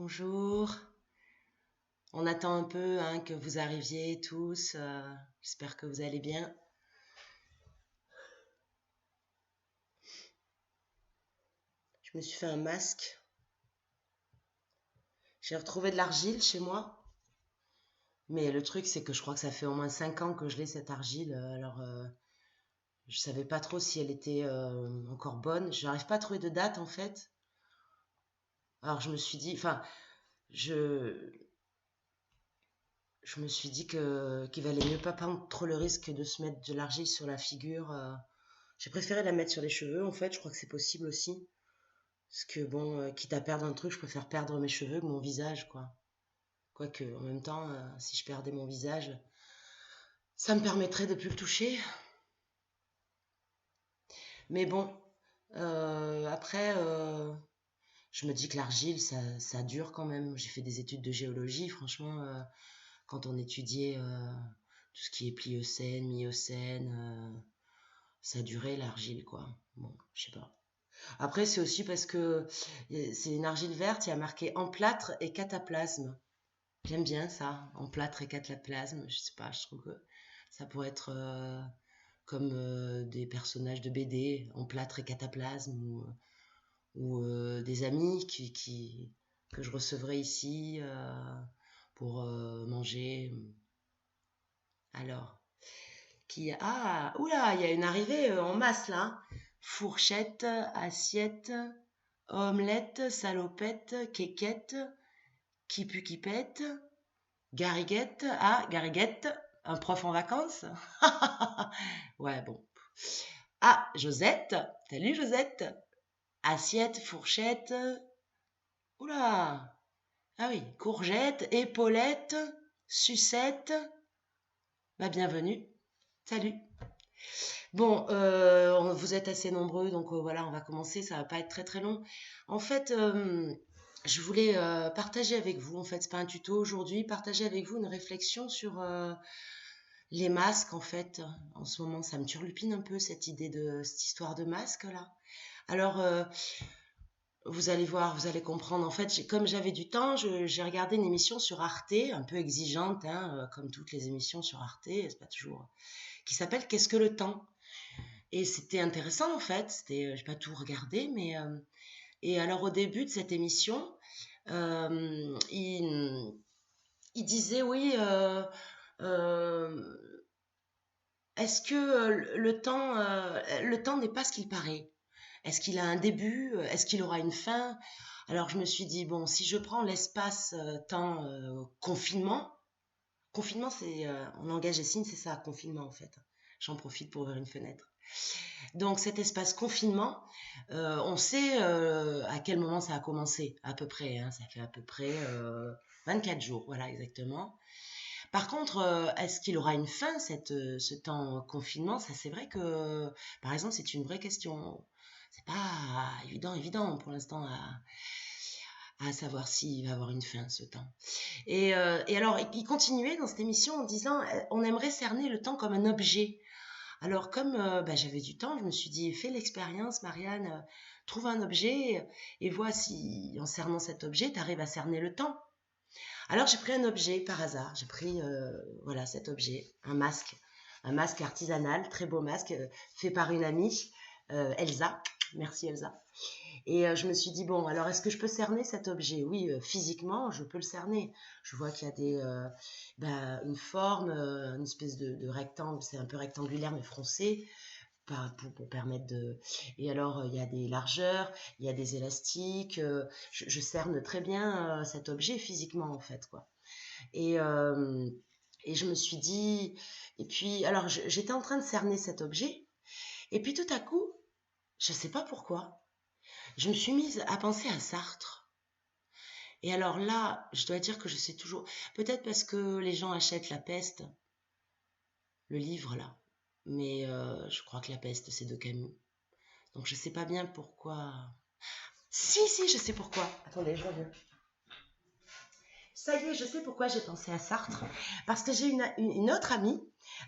Bonjour. On attend un peu que vous arriviez tous. J'espère que vous allez bien. Je me suis fait un masque. J'ai retrouvé de l'argile chez moi. Mais le truc, c'est que je crois que ça fait au moins 5 ans que je l'ai, cette argile. Alors, je savais pas trop si elle était encore bonne. Je n'arrive pas à trouver de date, en fait. Alors, je me suis dit... Enfin, je... Je me suis dit qu'il valait mieux pas prendre trop le risque de se mettre de l'argile sur la figure. J'ai préféré la mettre sur les cheveux, en fait. Je crois que c'est possible aussi. Parce que bon, quitte à perdre un truc, je préfère perdre mes cheveux que mon visage, quoi. Quoique, en même temps, si je perdais mon visage, ça me permettrait de plus le toucher. Mais bon, après, je me dis que l'argile, ça dure quand même. J'ai fait des études de géologie, franchement, quand on étudiait tout ce qui est Pliocène, Miocène, ça durait l'argile, quoi. Bon, je sais pas. Après, c'est aussi parce que c'est une argile verte, il y a marqué emplâtre et cataplasme. J'aime bien ça, en plâtre et cataplasme. Je sais pas, je trouve que ça pourrait être comme des personnages de BD, en plâtre et cataplasme, ou des amis que je recevrais ici pour manger. Alors, oula, il y a une arrivée en masse là. Fourchette, assiette, omelette, salopette, quéquette, qui pue qui pète. Gariguette, Gariguette, un prof en vacances. Ouais, bon. Ah, Josette, salut Josette. Assiette, fourchette. Oula. Ah oui, courgette, épaulette, sucette. Bah, bienvenue. Salut. Bon, vous êtes assez nombreux, donc voilà, on va commencer. Ça va pas être très très long. En fait, je voulais partager avec vous, en fait, c'est pas un tuto aujourd'hui, partager avec vous une réflexion sur les masques, en fait. En ce moment, ça me turlupine un peu cette histoire de masque là. Alors, vous allez voir, vous allez comprendre. En fait, comme j'avais du temps, j'ai regardé une émission sur Arte, un peu exigeante, hein, comme toutes les émissions sur Arte, c'est pas toujours, qui s'appelle Qu'est-ce que le temps? Et c'était intéressant en fait. J'ai pas tout regardé, mais et alors au début de cette émission, il disait oui. Euh, Est-ce que le temps n'est pas ce qu'il paraît? Est-ce qu'il a un début? Est-ce qu'il aura une fin? Alors je me suis dit, bon, si je prends l'espace-temps confinement, confinement c'est en langage des signes, c'est ça, confinement en fait. J'en profite pour ouvrir une fenêtre. Donc cet espace confinement, on sait à quel moment ça a commencé, à peu près, hein, ça fait à peu près 24 jours, voilà exactement. Par contre, est-ce qu'il aura une fin, ce temps confinement? Ça, c'est vrai que, par exemple, c'est une vraie question. C'est pas évident pour l'instant à savoir s'il va avoir une fin, ce temps. Et alors, il continuait dans cette émission en disant, on aimerait cerner le temps comme un objet. Alors, comme bah, j'avais du temps, je me suis dit, fais l'expérience, Marianne, trouve un objet et vois si, en cernant cet objet, tu arrives à cerner le temps. Alors j'ai pris un objet par hasard, j'ai pris voilà cet objet, un masque artisanal, très beau masque fait par une amie, Elsa, merci Elsa. Et je me suis dit bon alors est-ce que je peux cerner cet objet? Oui, physiquement je peux le cerner. Je vois qu'il y a une forme, une espèce de rectangle, c'est un peu rectangulaire mais froncé. Pour permettre de... Et alors, il y a des largeurs, il y a des élastiques. Je cerne très bien cet objet physiquement, en fait, quoi. Et, euh, et je me suis dit... Et puis, alors, j'étais en train de cerner cet objet. Et puis, tout à coup, je ne sais pas pourquoi, je me suis mise à penser à Sartre. Et alors là, je dois dire que je sais toujours... Peut-être parce que les gens achètent La Peste, le livre, là. Mais je crois que La Peste, c'est de Camus. Donc, je ne sais pas bien pourquoi... Si, je sais pourquoi. Attendez, je reviens. Ça y est, je sais pourquoi j'ai pensé à Sartre. Parce que j'ai une autre amie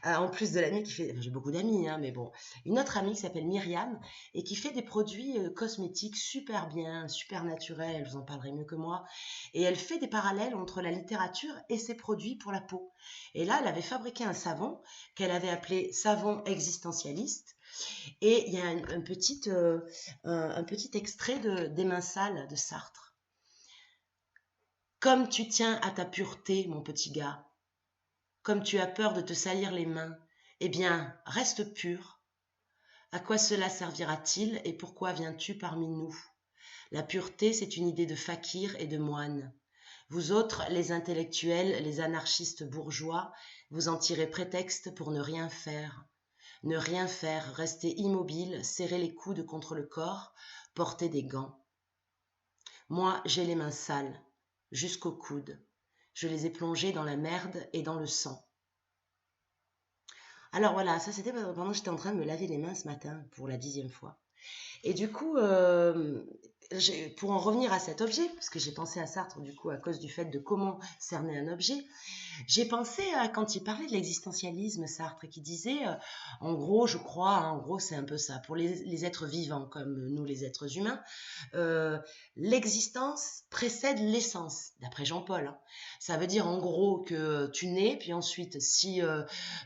En plus de l'amie qui fait, enfin, j'ai beaucoup d'amis, hein, mais bon, une autre amie qui s'appelle Myriam et qui fait des produits cosmétiques super bien, super naturels, elle vous en parlerait mieux que moi. Et elle fait des parallèles entre la littérature et ses produits pour la peau. Et là, elle avait fabriqué un savon qu'elle avait appelé savon existentialiste. Et il y a un petit extrait des mains sales de Sartre. Comme tu tiens à ta pureté, mon petit gars, comme tu as peur de te salir les mains, eh bien, reste pur. À quoi cela servira-t-il et pourquoi viens-tu parmi nous? La pureté, c'est une idée de fakir et de moine. Vous autres, les intellectuels, les anarchistes bourgeois, vous en tirez prétexte pour ne rien faire. Ne rien faire, rester immobile, serrer les coudes contre le corps, porter des gants. Moi, j'ai les mains sales, jusqu'aux coudes. Je les ai plongées dans la merde et dans le sang. Alors voilà, ça c'était pendant que j'étais en train de me laver les mains ce matin pour la 10e fois. Et du coup, pour en revenir à cet objet, parce que j'ai pensé à Sartre du coup à cause du fait de comment cerner un objet, j'ai pensé à quand il parlait de l'existentialisme, Sartre, qui disait, en gros, je crois, hein, en gros c'est un peu ça, pour les êtres vivants comme nous les êtres humains, euh, l'existence précède l'essence, d'après Jean-Paul. Hein. Ça veut dire en gros que tu nais, puis ensuite, si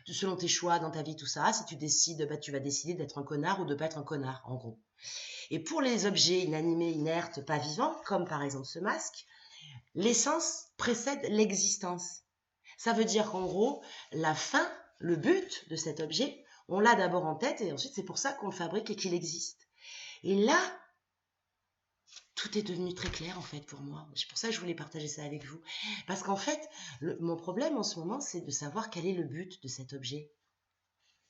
selon tes choix dans ta vie, tout ça, si tu décides, bah, tu vas décider d'être un connard ou de pas être un connard, en gros. Et pour les objets inanimés, inertes, pas vivants, comme par exemple ce masque, l'essence précède l'existence. Ça veut dire qu'en gros, la fin, le but de cet objet, on l'a d'abord en tête et ensuite c'est pour ça qu'on le fabrique et qu'il existe. Et là, tout est devenu très clair en fait pour moi. C'est pour ça que je voulais partager ça avec vous. Parce qu'en fait, mon problème en ce moment, c'est de savoir quel est le but de cet objet.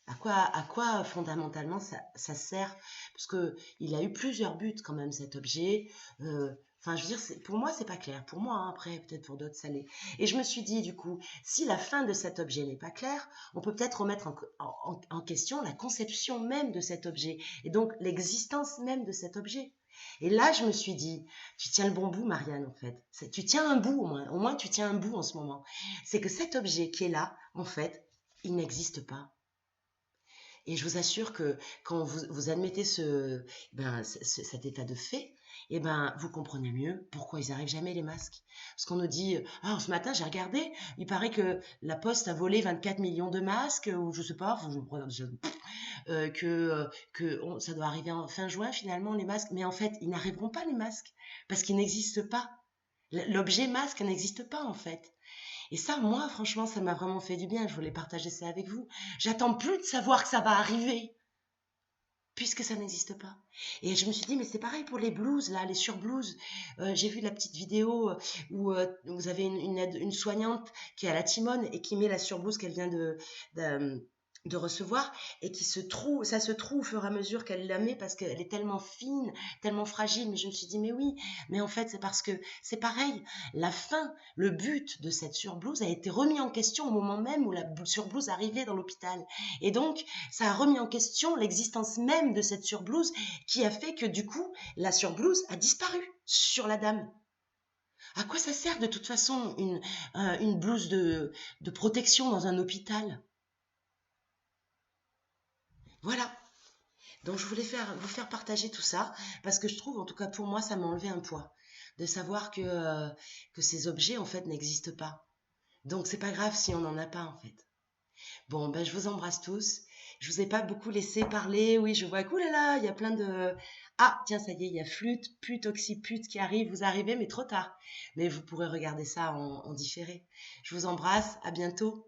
À quoi fondamentalement ça sert? Parce qu'il a eu plusieurs buts quand même cet objet. Enfin, je veux dire, pour moi, c'est pas clair. Pour moi, hein, après, peut-être pour d'autres, ça l'est. Et je me suis dit, du coup, si la fin de cet objet n'est pas claire, on peut peut-être remettre en question la conception même de cet objet. Et donc, l'existence même de cet objet. Et là, je me suis dit, tu tiens le bon bout, Marianne, en fait. Tu tiens un bout, au moins. Au moins, tu tiens un bout en ce moment. C'est que cet objet qui est là, en fait, il n'existe pas. Et je vous assure que quand vous admettez cet état de fait, eh ben, vous comprenez mieux pourquoi ils n'arrivent jamais les masques. Parce qu'on nous dit, ah, ce matin j'ai regardé, il paraît que la Poste a volé 24 millions de masques, ou je sais pas, ça doit arriver en fin juin finalement les masques. Mais en fait, ils n'arriveront pas les masques, parce qu'ils n'existent pas. L'objet masque n'existe pas en fait. Et ça, moi, franchement, ça m'a vraiment fait du bien. Je voulais partager ça avec vous. J'attends plus de savoir que ça va arriver, puisque ça n'existe pas. Et je me suis dit, mais c'est pareil pour les blouses, là, les surblouses. J'ai vu la petite vidéo où vous avez une soignante qui est à la Timone et qui met la surblouse qu'elle vient de recevoir et ça se trouve au fur et à mesure qu'elle la met parce qu'elle est tellement fine, tellement fragile. Mais je me suis dit, mais oui, mais en fait, c'est parce que c'est pareil. La fin, le but de cette surblouse a été remis en question au moment même où la surblouse arrivait dans l'hôpital. Et donc, ça a remis en question l'existence même de cette surblouse qui a fait que du coup, la surblouse a disparu sur la dame. À quoi ça sert de toute façon une blouse de protection dans un hôpital? Voilà. Donc je voulais vous faire partager tout ça parce que je trouve, en tout cas pour moi, ça m'a enlevé un poids de savoir que ces objets en fait n'existent pas. Donc c'est pas grave si on n'en a pas en fait. Bon, ben je vous embrasse tous. Je vous ai pas beaucoup laissé parler. Oui, je vois que là là, il y a plein de. Ah, tiens, ça y est, il y a Flûte, Pute, Oxypute qui arrive. Vous arrivez, mais trop tard. Mais vous pourrez regarder ça en différé. Je vous embrasse. À bientôt.